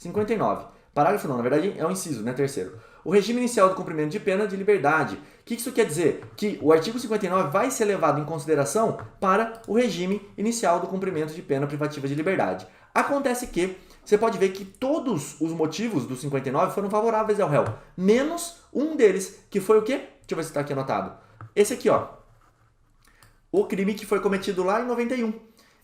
59. Parágrafo não, na verdade é um inciso, né? Terceiro. O regime inicial do cumprimento de pena de liberdade. O que isso quer dizer? Que o artigo 59 vai ser levado em consideração para o regime inicial do cumprimento de pena privativa de liberdade. Acontece que você pode ver que todos os motivos do 59 foram favoráveis ao réu, menos um deles, que foi o quê? Deixa eu ver se está aqui anotado. Esse aqui, ó. O crime que foi cometido lá em 91.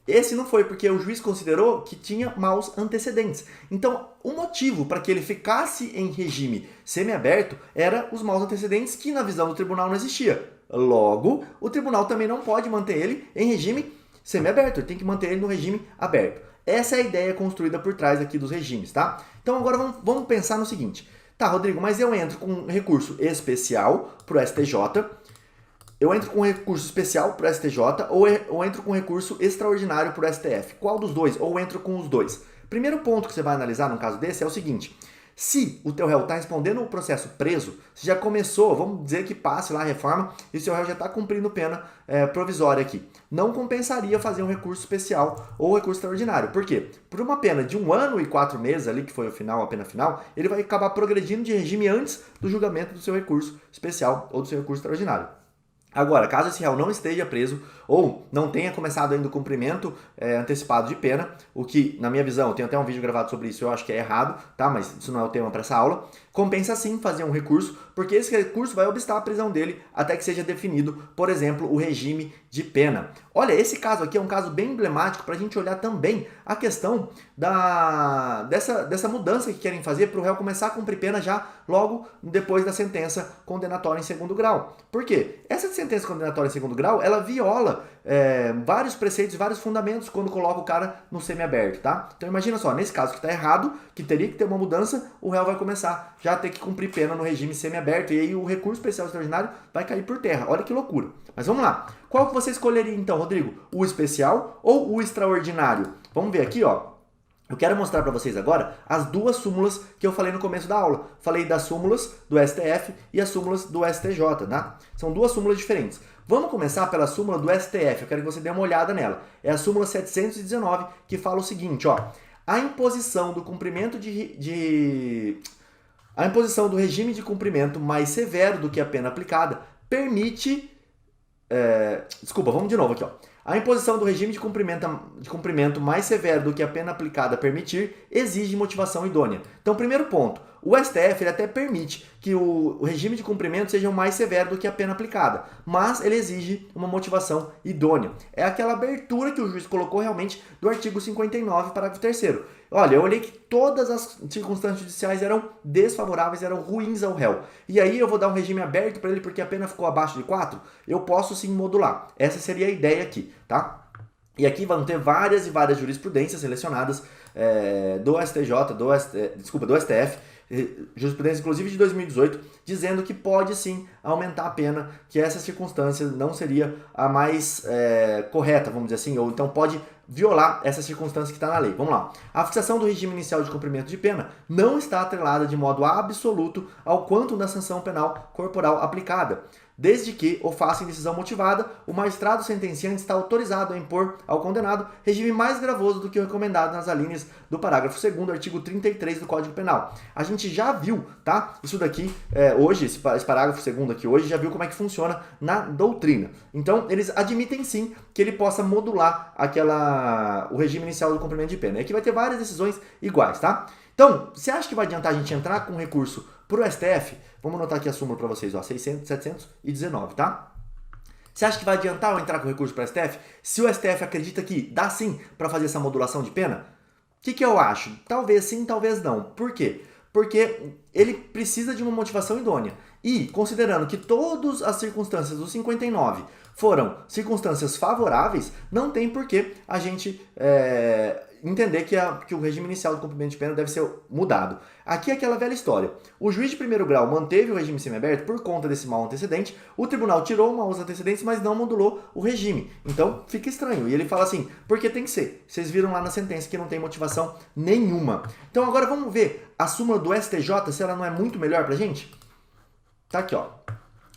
Esse não foi, porque o juiz considerou que tinha maus antecedentes. Então, o motivo para que ele ficasse em regime semiaberto era os maus antecedentes que, na visão do tribunal, não existia. Logo, o tribunal também não pode manter ele em regime semiaberto, ele tem que manter ele no regime aberto. Essa é a ideia construída por trás aqui dos regimes, tá? Então, agora vamos pensar no seguinte. Tá, Rodrigo, mas eu entro com um recurso especial para o STJ, eu entro com um recurso especial para o STJ ou entro com um recurso extraordinário para o STF? Qual dos dois? Ou entro com os dois? Primeiro ponto que você vai analisar num caso desse é o seguinte. Se o teu réu está respondendo o processo preso, se já começou, vamos dizer que passe lá a reforma e o seu réu já está cumprindo pena provisória aqui. Não compensaria fazer um recurso especial ou recurso extraordinário. Por quê? Por uma pena de 1 ano e 4 meses ali, que foi o final, a pena final, ele vai acabar progredindo de regime antes do julgamento do seu recurso especial ou do seu recurso extraordinário. Agora, caso esse réu não esteja preso ou não tenha começado ainda o cumprimento antecipado de pena, o que, na minha visão, eu tenho até um vídeo gravado sobre isso, eu acho que é errado, tá? Mas isso não é o tema para essa aula. Compensa sim fazer um recurso, porque esse recurso vai obstar a prisão dele até que seja definido, por exemplo, o regime de pena. Olha, esse caso aqui é um caso bem emblemático para a gente olhar também a questão dessa mudança que querem fazer para o réu começar a cumprir pena já logo depois da sentença condenatória em segundo grau. Por quê? Essa sentença condenatória em segundo grau, ela viola vários preceitos, vários fundamentos quando coloca o cara no semiaberto, tá? Então imagina só, nesse caso que está errado, que teria que ter uma mudança, o réu vai começar já a ter que cumprir pena no regime semiaberto e aí o recurso especial extraordinário vai cair por terra. Olha que loucura. Mas vamos lá. Qual que você escolheria então, Rodrigo? O especial ou o extraordinário? Vamos ver aqui, ó. Eu quero mostrar para vocês agora as duas súmulas que eu falei no começo da aula. Falei das súmulas do STF e as súmulas do STJ, tá? São duas súmulas diferentes. Vamos começar pela súmula do STF, eu quero que você dê uma olhada nela. É a súmula 719, que fala o seguinte, ó. A imposição do cumprimento A imposição do regime de cumprimento mais severo do que a pena aplicada permite... Desculpa, vamos de novo aqui, ó. A imposição do regime de cumprimento mais severo do que a pena aplicada permitir exige motivação idônea. Então, primeiro ponto, o STF ele até permite que o regime de cumprimento seja mais severo do que a pena aplicada, mas ele exige uma motivação idônea. É aquela abertura que o juiz colocou realmente do artigo 59, parágrafo 3º. Olha, eu olhei que todas as circunstâncias judiciais eram desfavoráveis, eram ruins ao réu. E aí eu vou dar um regime aberto para ele porque a pena ficou abaixo de 4? Eu posso sim modular. Essa seria a ideia aqui, tá? E aqui vão ter várias e várias jurisprudências selecionadas do STJ, do STF, jurisprudência inclusive de 2018, dizendo que pode sim aumentar a pena, que essa circunstância não seria a mais correta, vamos dizer assim, ou então pode violar essa circunstância que está na lei. Vamos lá. A fixação do regime inicial de cumprimento de pena não está atrelada de modo absoluto ao quantum da sanção penal corporal aplicada. Desde que o faça em decisão motivada, o magistrado sentenciante está autorizado a impor ao condenado regime mais gravoso do que o recomendado nas alíneas do parágrafo 2º, artigo 33 do Código Penal. A gente já viu, tá? Isso daqui, hoje, esse parágrafo 2º aqui hoje, já viu como é que funciona na doutrina. Então, eles admitem sim que ele possa modular o regime inicial do cumprimento de pena. E aqui vai ter várias decisões iguais, tá? Então, você acha que vai adiantar a gente entrar com recurso para o STF? Vamos anotar aqui a súmula para vocês, ó, 719, tá? Você acha que vai adiantar eu entrar com recurso para o STF? Se o STF acredita que dá sim para fazer essa modulação de pena? O que eu acho? Talvez sim, talvez não. Por quê? Porque ele precisa de uma motivação idônea. E, considerando que todas as circunstâncias do 59 foram circunstâncias favoráveis, não tem por que a gente entender que o regime inicial do cumprimento de pena deve ser mudado. Aqui é aquela velha história. O juiz de primeiro grau manteve o regime semiaberto por conta desse mau antecedente, o tribunal tirou maus antecedentes, mas não modulou o regime. Então, fica estranho. E ele fala assim, porque tem que ser. Vocês viram lá na sentença que não tem motivação nenhuma. Então, agora vamos ver a súmula do STJ, se ela não é muito melhor pra gente? Tá aqui, ó.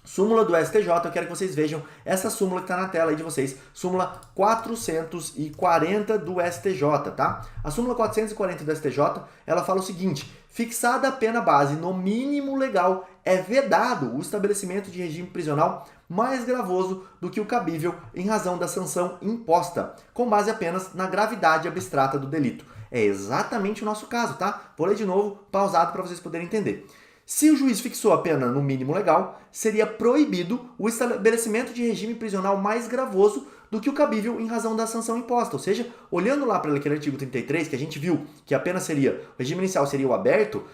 Súmula do STJ, eu quero que vocês vejam essa súmula que está na tela aí de vocês, súmula 440 do STJ, tá? A súmula 440 do STJ, ela fala o seguinte: fixada a pena base no mínimo legal, é vedado o estabelecimento de regime prisional mais gravoso do que o cabível em razão da sanção imposta, com base apenas na gravidade abstrata do delito. É exatamente o nosso caso, tá? Vou ler de novo, pausado para vocês poderem entender. Se o juiz fixou a pena no mínimo legal, seria proibido o estabelecimento de regime prisional mais gravoso do que o cabível em razão da sanção imposta. Ou seja, olhando lá para aquele artigo 33, que a gente viu que a pena seria, o regime inicial seria o aberto,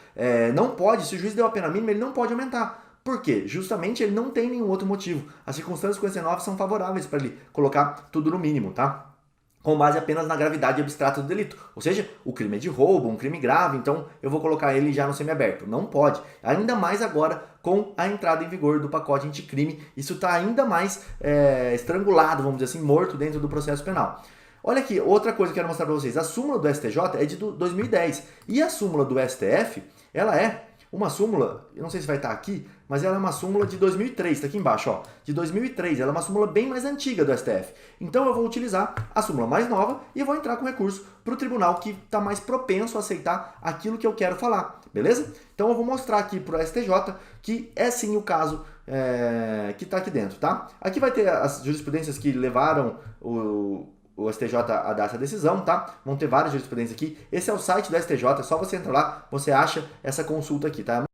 não pode, se o juiz deu a pena mínima, ele não pode aumentar. Por quê? Justamente ele não tem nenhum outro motivo. As circunstâncias 59 são favoráveis para ele colocar tudo no mínimo, tá? Com base apenas na gravidade abstrata do delito. Ou seja, o crime é de roubo, um crime grave, então eu vou colocar ele já no semiaberto. Não pode. Ainda mais agora com a entrada em vigor do pacote anticrime. Isso está ainda mais estrangulado, vamos dizer assim, morto dentro do processo penal. Olha aqui, outra coisa que eu quero mostrar para vocês. A súmula do STJ é de 2010. E a súmula do STF, ela é uma súmula, eu não sei se vai estar aqui, mas ela é uma súmula de 2003, está aqui embaixo, ó, de 2003. Ela é uma súmula bem mais antiga do STF. Então eu vou utilizar a súmula mais nova e eu vou entrar com recurso para o tribunal que está mais propenso a aceitar aquilo que eu quero falar, beleza? Então eu vou mostrar aqui para o STJ que é sim o caso que está aqui dentro, tá? Aqui vai ter as jurisprudências que levaram o STJ a dar essa decisão, tá? Vão ter várias jurisprudências aqui. Esse é o site do STJ, é só você entrar lá, você acha essa consulta aqui, tá?